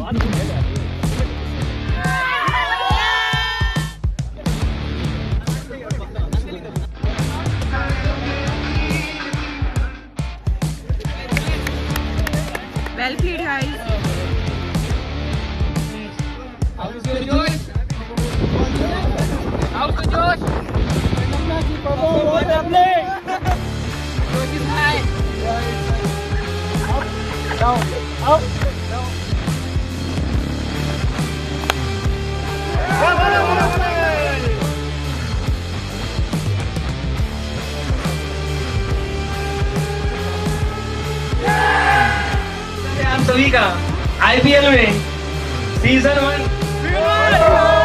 Well played, guys. How's your Josh? How's the Josh? Josh is high. Down, up, down. आप सभी का IPL में season 1